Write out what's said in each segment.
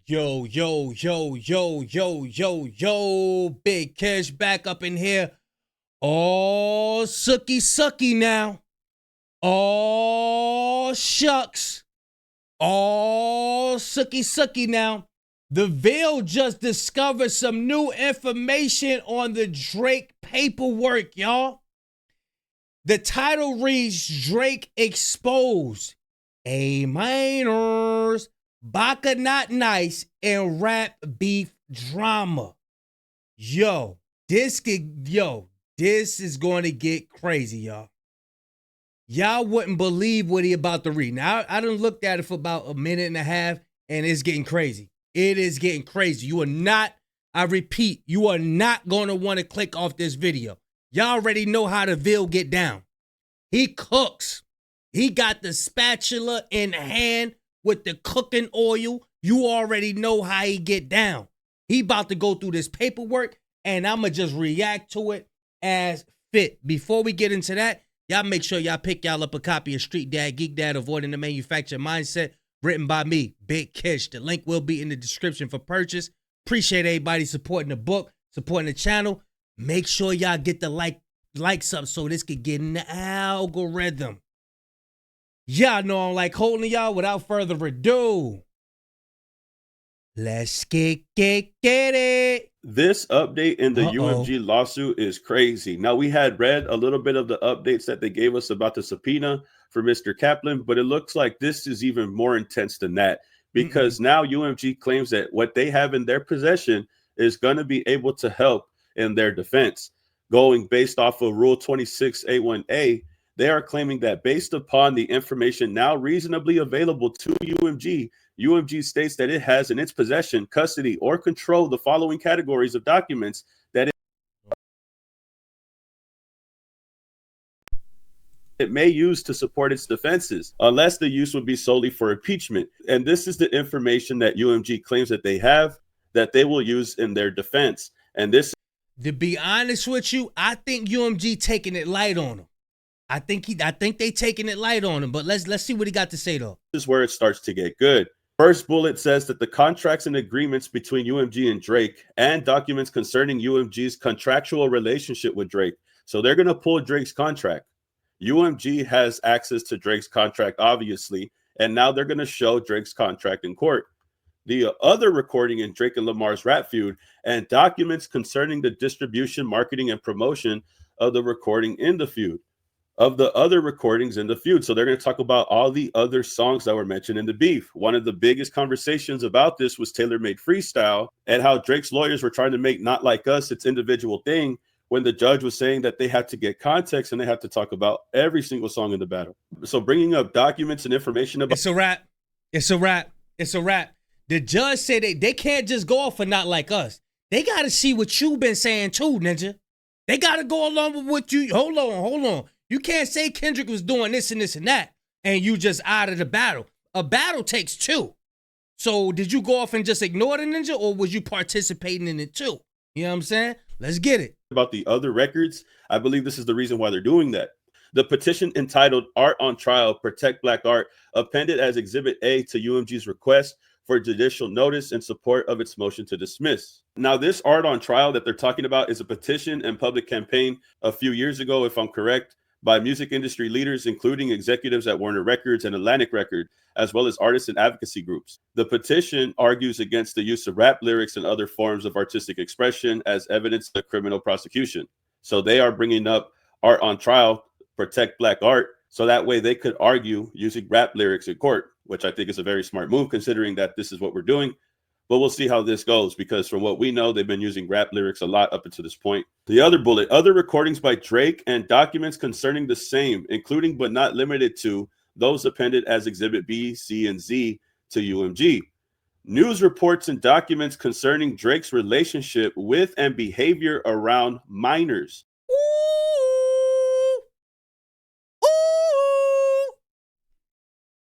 Yo, yo, yo, yo, yo, yo, yo, Big Kish back up in here. Oh, sucky now. Oh, shucks. Oh, sucky now. The Veil just discovered some new information on the Drake paperwork, y'all. The title reads Drake exposed. A minors, Baka not nice, and rap beef drama. This is going to get crazy, y'all. Y'all wouldn't believe what he about to read. Now, I done looked at it for about a minute and a half, and it's getting crazy. It is getting crazy. You are not, I repeat, you are not going to want to click off this video. Y'all already know how the Veil get down. He cooks. He got the spatula in hand with the cooking oil. You already know how he get down. He about to go through this paperwork, and I'm going to just react to it as fit. Before we get into that, y'all make sure y'all pick y'all up a copy of Street Dad, Geek Dad, Avoiding the Manufactured Mindset, written by me, Big Kish. The link will be in the description for purchase. Appreciate everybody supporting the book, supporting the channel. Make sure y'all get the likes up so this could get in the algorithm. Y'all know I'm like holding y'all. Without further ado, let's get it. This update in the UMG lawsuit is crazy. Now, we had read a little bit of the updates that they gave us about the subpoena for Mr. Kaplan, but it looks like this is even more intense than that, because now UMG claims that what they have in their possession is going to be able to help in their defense. Going based off of Rule 26A1A, they are claiming that based upon the information now reasonably available to UMG, UMG states that it has in its possession, custody, or control the following categories of documents that it may use to support its defenses, unless the use would be solely for impeachment. And this is the information that UMG claims that they have, that they will use in their defense. And this, to be honest with you, I think UMG taking it light on him. I think they taking it light on him, but let's see what he got to say though. This is where it starts to get good. First bullet says that the contracts and agreements between UMG and Drake and documents concerning UMG's contractual relationship with Drake. So they're going to pull Drake's contract. UMG has access to Drake's contract, obviously, and now they're going to show Drake's contract in court. The other recording in Drake and Lamar's rap feud and documents concerning the distribution, marketing, and promotion of the recording in the feud. Of the other recordings in the feud. So they're going to talk about all the other songs that were mentioned in the beef. One of the biggest conversations about this was Taylor Made Freestyle and how Drake's lawyers were trying to make Not Like Us its individual thing, when the judge was saying that they had to get context and they had to talk about every single song in the battle. So bringing up documents and information about— It's a wrap. It's a wrap. It's a wrap. The judge said they can't just go off for Not Like Us. They got to see what you've been saying too, Ninja. They got to go along with what you— Hold on. You can't say Kendrick was doing this and this and that, and you just out of the battle. A battle takes two. So did you go off and just ignore the Ninja, or was you participating in it too? You know what I'm saying? Let's get it. About the other records, I believe this is the reason why they're doing that. The petition entitled Art on Trial, Protect Black Art, appended as Exhibit A to UMG's request for judicial notice in support of its motion to dismiss. Now, this Art on Trial that they're talking about is a petition and public campaign a few years ago, if I'm correct, by music industry leaders, including executives at Warner Records and Atlantic Records, as well as artists and advocacy groups. The petition argues against the use of rap lyrics and other forms of artistic expression as evidence of criminal prosecution. So they are bringing up Art on Trial, Protect Black Art, so that way they could argue using rap lyrics in court, which I think is a very smart move considering that this is what we're doing. But we'll see how this goes, because from what we know, they've been using rap lyrics a lot up until this point. The other bullet, other recordings by Drake and documents concerning the same, including but not limited to those appended as Exhibit B, C, and Z to UMG. News reports and documents concerning Drake's relationship with and behavior around minors. Ooh. Ooh.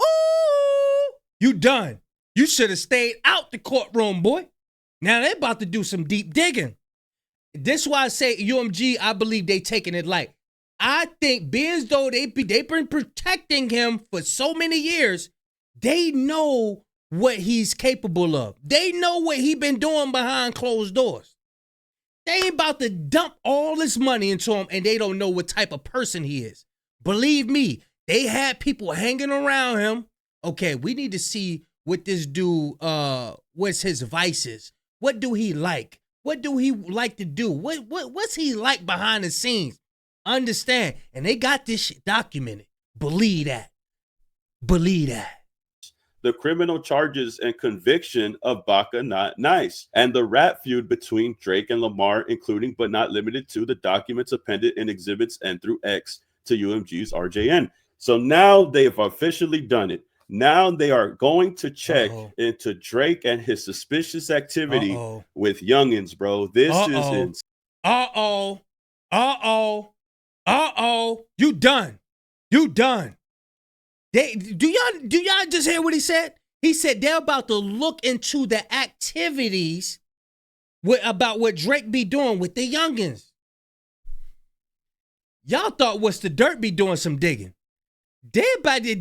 Ooh. You done. You should have stayed out the courtroom, boy. Now they about to do some deep digging. This is why I say UMG, I believe they taking it light. I think being as though they've been protecting him for so many years, they know what he's capable of. They know what he been doing behind closed doors. They ain't about to dump all this money into him and they don't know what type of person he is. Believe me, they had people hanging around him. Okay, we need to see what this dude, what's his vices. What do he like? What do he like to do? What's he like behind the scenes? Understand. And they got this shit documented. Believe that. Believe that. The criminal charges and conviction of Baka Not Nice, and the rap feud between Drake and Lamar, including but not limited to the documents appended in exhibits N through X to UMG's RJN. So now they've officially done it. Now they are going to check into Drake and his suspicious activity with youngins, bro. This is insane. You done. You done. Do y'all just hear what he said? He said they're about to look into the activities about what Drake be doing with the youngins. Y'all thought What's the Dirt be doing some digging. They got the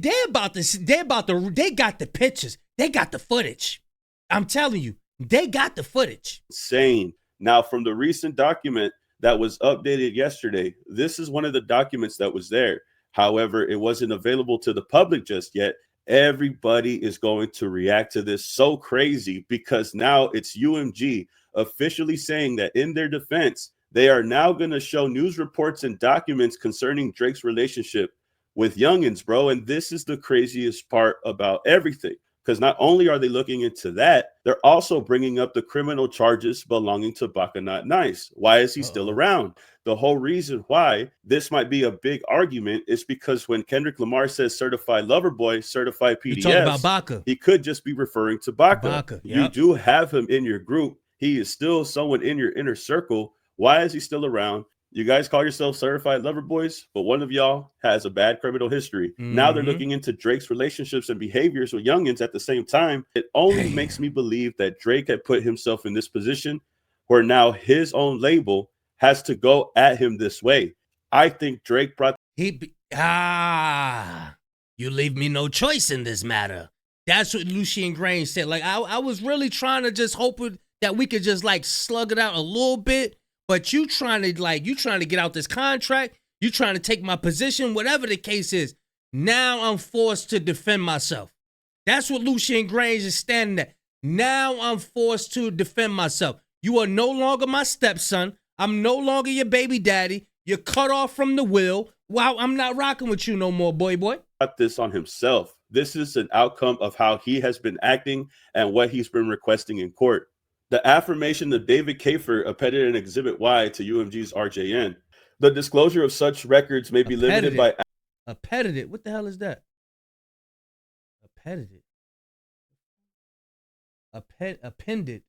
pictures. They got the footage. I'm telling you, they got the footage. Insane. Now, from the recent document that was updated yesterday, this is one of the documents that was there. However, it wasn't available to the public just yet. Everybody is going to react to this so crazy because now it's UMG officially saying that in their defense, they are now going to show news reports and documents concerning Drake's relationship with youngins, bro. And this is the craziest part about everything, because not only are they looking into that, they're also bringing up the criminal charges belonging to Baka Not Nice. Why is he still around? The whole reason why this might be a big argument is because when Kendrick Lamar says certified lover boy, certified PDS, about Baka. He could just be referring to Baka. Yep. You do have him in your group. He is still someone in your inner circle. Why is he still around? You guys call yourself certified lover boys, but one of y'all has a bad criminal history. Now they're looking into Drake's relationships and behaviors with youngins at the same time. It only makes me believe that Drake had put himself in this position where now his own label has to go at him this way. I think Drake brought... You leave me no choice in this matter. That's what Lucien Grange said. Like, I was really trying to just hope that we could just like slug it out a little bit. But you trying to get out this contract. You trying to take my position, whatever the case is. Now I'm forced to defend myself. That's what Lucien Grange is standing at. Now I'm forced to defend myself. You are no longer my stepson. I'm no longer your baby daddy. You're cut off from the will. Wow, I'm not rocking with you no more, boy. Got this on himself. This is an outcome of how he has been acting and what he's been requesting in court. The affirmation of David Kafer appended in Exhibit Y to UMG's RJN. The disclosure of such records may be limited by... Appended? What the hell is that? Appended. Appended.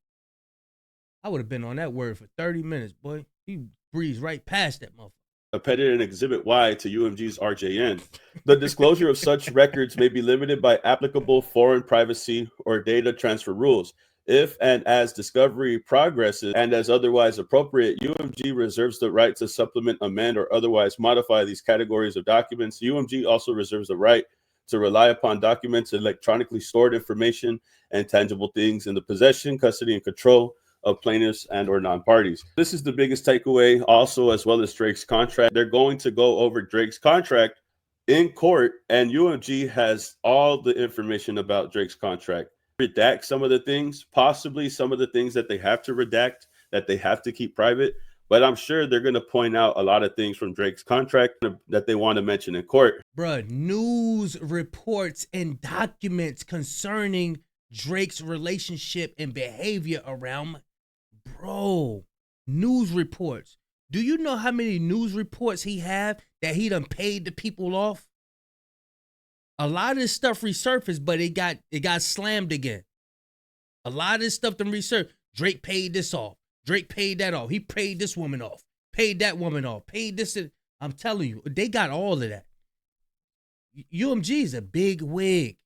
I would have been on that word for 30 minutes, boy. He breezed right past that motherfucker. Appended in Exhibit Y to UMG's RJN. The disclosure of such records may be limited by applicable foreign privacy or data transfer rules. If and as discovery progresses and as otherwise appropriate, UMG reserves the right to supplement, amend, or otherwise modify these categories of documents. UMG also reserves the right to rely upon documents, electronically stored information, and tangible things in the possession, custody, and control of plaintiffs and or non-parties. This is the biggest takeaway also, as well as Drake's contract. They're going to go over Drake's contract in court, and UMG has all the information about Drake's contract. Redact some of the things, possibly some of the things that they have to redact, that they have to keep private, but I'm sure they're going to point out a lot of things from Drake's contract that they want to mention in court. Bruh, news reports and documents concerning Drake's relationship and behavior around... Bro, news reports. Do you know how many news reports he have that he done paid the people off? A lot of this stuff resurfaced, but it got slammed again. A lot of this stuff done resurfaced. Drake paid this off. Drake paid that off. He paid this woman off. Paid that woman off. Paid this. I'm telling you, they got all of that. UMG is a big wig.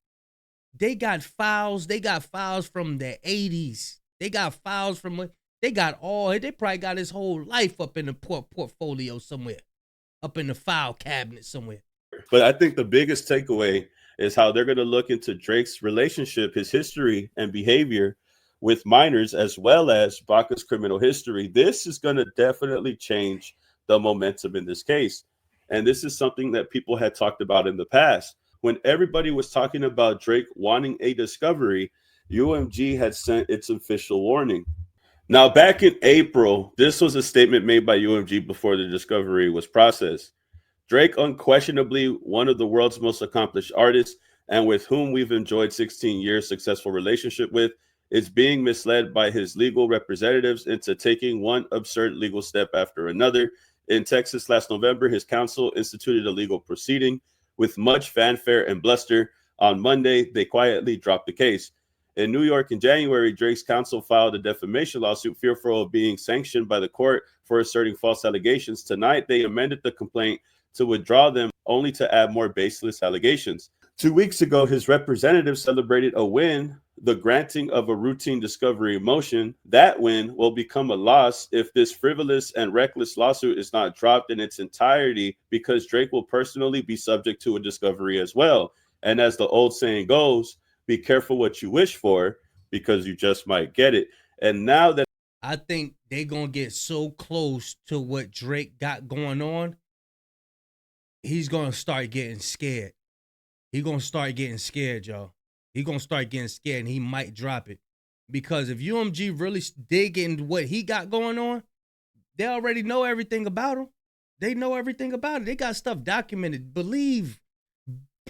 They got files. They got files from the 80s. They got files from... They got all... They probably got his whole life up in the portfolio somewhere. Up in the file cabinet somewhere. But I think the biggest takeaway is how they're going to look into Drake's relationship, his history and behavior with minors, as well as Baka's criminal history. This is going to definitely change the momentum in this case. And this is something that people had talked about in the past. When everybody was talking about Drake wanting a discovery, UMG had sent its official warning. Now, back in April, this was a statement made by UMG before the discovery was processed. Drake, unquestionably one of the world's most accomplished artists and with whom we've enjoyed 16 years successful relationship with, is being misled by his legal representatives into taking one absurd legal step after another. In Texas last November, his counsel instituted a legal proceeding with much fanfare and bluster. On Monday, they quietly dropped the case. In New York in January, Drake's counsel filed a defamation lawsuit fearful of being sanctioned by the court for asserting false allegations. Tonight, they amended the complaint to withdraw them, only to add more baseless allegations. 2 weeks ago, his representative celebrated a win, the granting of a routine discovery motion. That win will become a loss if this frivolous and reckless lawsuit is not dropped in its entirety, because Drake will personally be subject to a discovery as well. And as the old saying goes, be careful what you wish for, because you just might get it. And now that I think they're going to get so close to what Drake got going on, he's going to start getting scared. He's going to start getting scared, y'all. He's going to start getting scared, and he might drop it. Because if UMG really dig into what he got going on, they already know everything about him. They know everything about it. They got stuff documented. Believe.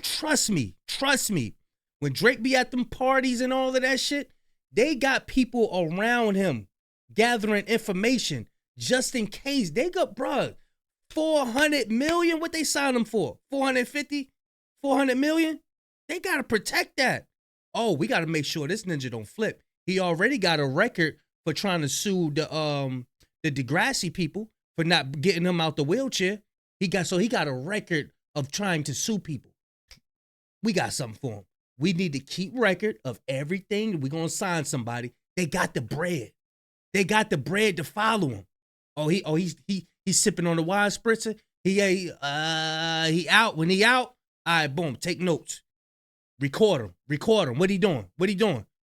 Trust me. Trust me. When Drake be at them parties and all of that shit, they got people around him gathering information just in case. They got, bruh, 400 million, what they signed him for? 450? 400 million? They got to protect that. Oh, we got to make sure this ninja don't flip. He already got a record for trying to sue the Degrassi people for not getting him out the wheelchair. He got a record of trying to sue people. We got something for him. We need to keep record of everything. We're going to sign somebody. They got the bread. They got the bread to follow him. He's sipping on the wine spritzer. He out. When he out, all right, boom, take notes. Record him. What he doing?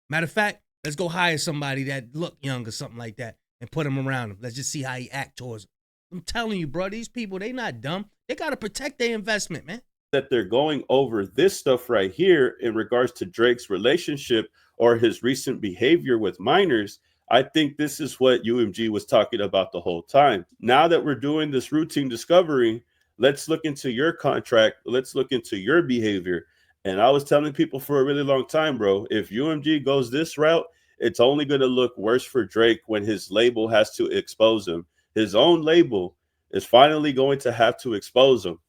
Matter of fact, let's go hire somebody that look young or something like that and put him around him. Let's just see how he act towards him. I'm telling you, bro, these people, they not dumb. They got to protect their investment, man. That they're going over this stuff right here in regards to Drake's relationship or his recent behavior with minors, I think this is what UMG was talking about the whole time. Now that we're doing this routine discovery, let's look into your contract. Let's look into your behavior. And I was telling people for a really long time, bro, if UMG goes this route, it's only going to look worse for Drake when his label has to expose him. His own label is finally going to have to expose him.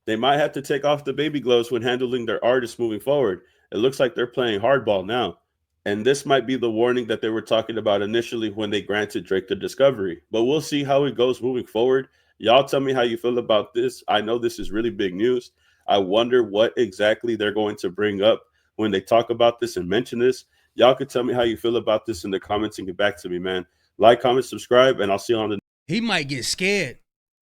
They might have to take off the baby gloves when handling their artists moving forward. It looks like they're playing hardball now. And this might be the warning that they were talking about initially when they granted Drake the discovery. But we'll see how it goes moving forward. Y'all tell me how you feel about this. I know this is really big news. I wonder what exactly they're going to bring up when they talk about this and mention this. Y'all could tell me how you feel about this in the comments and get back to me, man. Like, comment, subscribe, and I'll see you on the... He might get scared.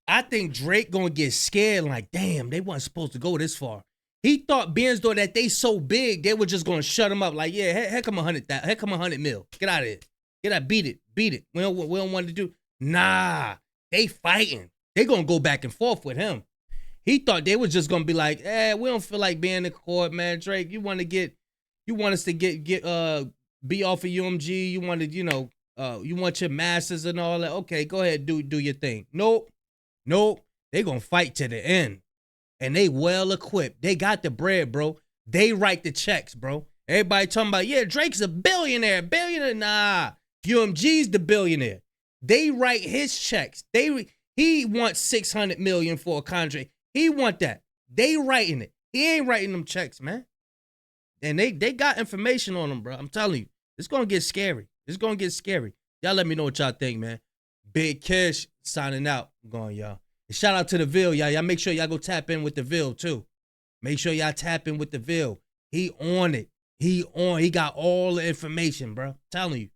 I think Drake gonna get scared like, damn, they wasn't supposed to go this far. He thought Benz though that they so big, they were just gonna shut him up. Like, yeah, heck come 100,000, heck come 100 mil. Get out of here. Get out, beat it. We don't want to do. Nah, they fighting. They gonna go back and forth with him. He thought they was just gonna be like, we don't feel like being in court, man. Drake, you want us to be off of UMG. You wanted, you want your masters and all that. Okay, go ahead, do your thing. Nope, they gonna fight to the end. And they well equipped. They got the bread, bro. They write the checks, bro. Everybody talking about, yeah, Drake's a billionaire. Nah, UMG's the billionaire. They write his checks. He wants 600 million for a contract. He want that. They writing it. He ain't writing them checks, man. And they got information on them, bro. I'm telling you, it's gonna get scary. Y'all let me know what y'all think, man. Big Kish signing out. I'm going, y'all. And shout out to the Ville, y'all. Y'all make sure y'all go tap in with the Ville, too. Make sure y'all tap in with the Ville. He on it. He got all the information, bro. I'm telling you.